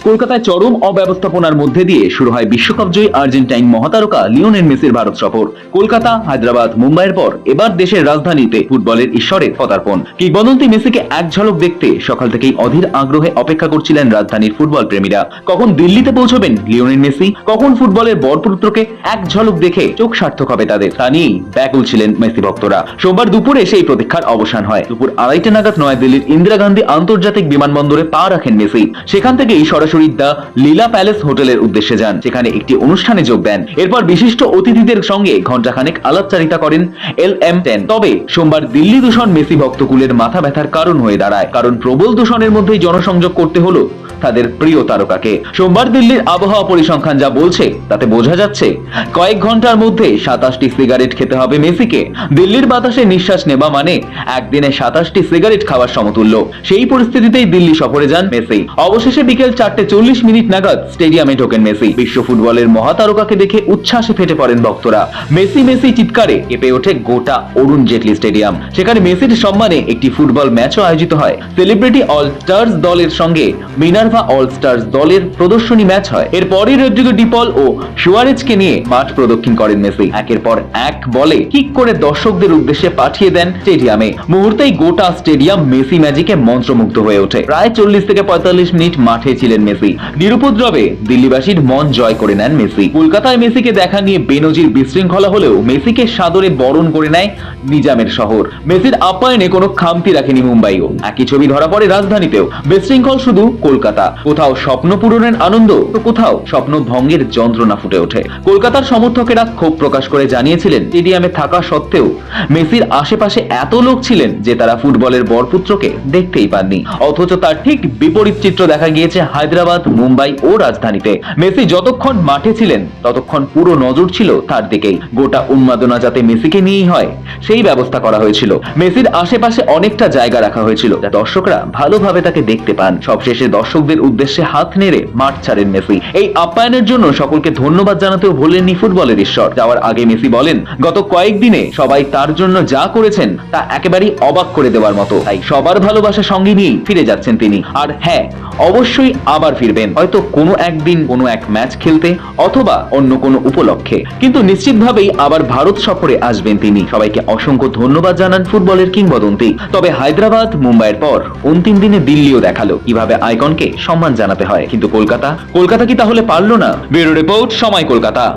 কলকাতায় চরম অব্যবস্থাপনার মধ্যে দিয়ে শুরু হয় বিশ্বকাপ জয়ী আর্জেন্টাইন মহাতারকা লিওনেল মেসির ভারত সফর। কলকাতা, হায়দ্রাবাদ, মুম্বাইয়ের পর এবার দেশের রাজধানীতে ফুটবলের ঈশ্বরের পদার্পণ। কিংবদন্তি মেসিকে এক ঝলক দেখতে সকাল থেকেই অধীর আগ্রহে অপেক্ষা করছিলেন রাজধানীর ফুটবল প্রেমীরা। কখন দিল্লিতে পৌঁছবেন লিওনেল মেসি, কখন ফুটবলের বরপুত্রকে এক ঝলক দেখে চোখ সার্থক হবে তাদের, তা নিয়েই ব্যাকুল ছিলেন মেসি ভক্তরা। সোমবার দুপুরে সেই প্রতীক্ষার অবসান হয়। দুপুর 2:30 নাগাদ নয়াদিল্লির ইন্দিরা গান্ধী আন্তর্জাতিক বিমানবন্দরে পা রাখেন মেসি। সেখান থেকেই সরাসরি দ্য লীলা প্যালেস হোটেলের উদ্দেশ্যে যান, সেখানে একটি অনুষ্ঠানে যোগ দেন। এরপর বিশিষ্ট অতিথিদের সঙ্গে ঘণ্টাখানেক আলাপচারিতা করেন LM10। তবে সোমবার দিল্লি দূষণ মেসি ভক্তকুলের মাথা ব্যথার কারণ হয়ে দাঁড়ায়, কারণ প্রবল দূষণের মধ্যেই জনসংযোগ করতে হলো তাদের প্রিয় তারকাকে। সোমবার দিল্লির আবহাওয়া পরিসংখ্যান যা বলছে তাতে বোঝা যাচ্ছে কয়েক ঘন্টার মধ্যে 27টি সিগারেট খেতে হবে মেসিকে। দিল্লির বাতাসে নিঃশ্বাস নেবা মানে একদিনে 27টি সিগারেট খাওয়ার সমতুল্য। সেই পরিস্থিতিতেই দিল্লি সফরে যান মেসি। অবশেষে বিকেল 4:40 নাগাদ স্টেডিয়ামে ঢোকেন মেসি। বিশ্ব ফুটবলের মহাতারকাকে দেখে উচ্ছ্বাসে ফেটে পড়েন ভক্তরা। মেসি মেসি চিৎকারে কেঁপে ওঠে গোটা অরুণ জেটলি স্টেডিয়াম। সেখানে মেসির সম্মানে একটি ফুটবল ম্যাচও আয়োজিত হয়। সেলিব্রিটি অল স্টার্স দলের সঙ্গে মিনার্ভা অল স্টার্স দলের প্রদর্শনী ম্যাচ হয়। এরপরই রদ্রিগো ডি পল ও সুয়ারেজকে নিয়ে মাঠ প্রদক্ষিণ করেন মেসি। একের পর এক বলে কিক করে দর্শকদের উদ্দেশ্যে পাঠিয়ে দেন স্টেডিয়ামে। মুহূর্তেই গোটা স্টেডিয়াম মেসি ম্যাজিকে মন্ত্রমুগ্ধ হয়ে ওঠে। প্রায় 40 থেকে 45 মিনিট মাঠে ছিলেন মেসি। নিরুপদ্রবে দিল্লিবাসীর মন জয় করে নেন মেসি। কলকাতায় মেসিকে দেখা নিয়ে বেনজির বিশৃঙ্খলা হলেও মেসিকে সাদরে বরণ করে নেয় নিজামের শহর। মেসির আপ্যায়নে কোনো খামতি রাখেনি মুম্বাইও। একই ছবি ধরা পড়ে রাজধানীতেও। বিশৃঙ্খল শুধু কলকাতা, কোথাও স্বপ্ন পূরণের আনন্দ তো কোথাও স্বপ্ন ভঙ্গের যন্ত্রণা ফুটে ওঠে। কলকাতার সমর্থকেরা ক্ষোভ প্রকাশ করে জানিয়েছিলেন স্টেডিয়ামে থাকা সত্ত্বেও মেসির আশেপাশে এত লোক ছিলেন যে তারা ফুটবলের বরপুত্রকে দেখতেই পাননি। অথচ তার ঠিক বিপরীত চিত্র দেখা গিয়েছে হায়দ্রাবাদ, মুম্বাই ও রাজধানীতে। মেসি যতক্ষণ মাঠে ছিলেন ততক্ষণ পুরো নজর ছিল তার দিকেই। গোটা উন্মাদনা যাতে মেসিকে নিয়েই হয় সেই ব্যবস্থা করা হয়েছিল। মেসির আশেপাশে অনেকটা জায়গা রাখা হয়েছিল যা দর্শকরা ভালোভাবে তাকে দেখতে পান। সবশেষে দর্শকদের উদ্দেশ্যে হাত নেড়ে মাঠ ছাড়েন মেসি। এই আপ্যায়নের জন্য সকলকে ধন্যবাদ জানাতেও ভুলেননি ফুটবলের ঈশ্বর। যাওয়ার আগে মেসি বলেন, গত কয়েকদিনে সবাই তার জন্য যা করেছেন তা একেবারেই অবাক করে দেওয়ার মতো। তাই সবার ভালোবাসা সঙ্গে নিয়েই ফিরে যাচ্ছেন তিনি। আর হ্যাঁ, অবশ্যই আবার ফিরবেন, হয়তো কোনো একদিন কোনো এক ম্যাচ খেলতে অথবা অন্য কোনো উপলক্ষে, কিন্তু নিশ্চিতভাবেই আবার ভারত সফরে আসবেন তিনি। সবাইকে অসংখ্য ধন্যবাদ জানান ফুটবলের কিংবদন্তি। তবে হায়দ্রাবাদ, মুম্বাইয়ের পর অন্তিম দিনে দিল্লিও দেখালো কিভাবে আইকনকে সম্মান জানাতে হয়। কিন্তু কলকাতা কি তাহলে পারলো না? ব্যুরো রিপোর্ট, সময় কলকাতা।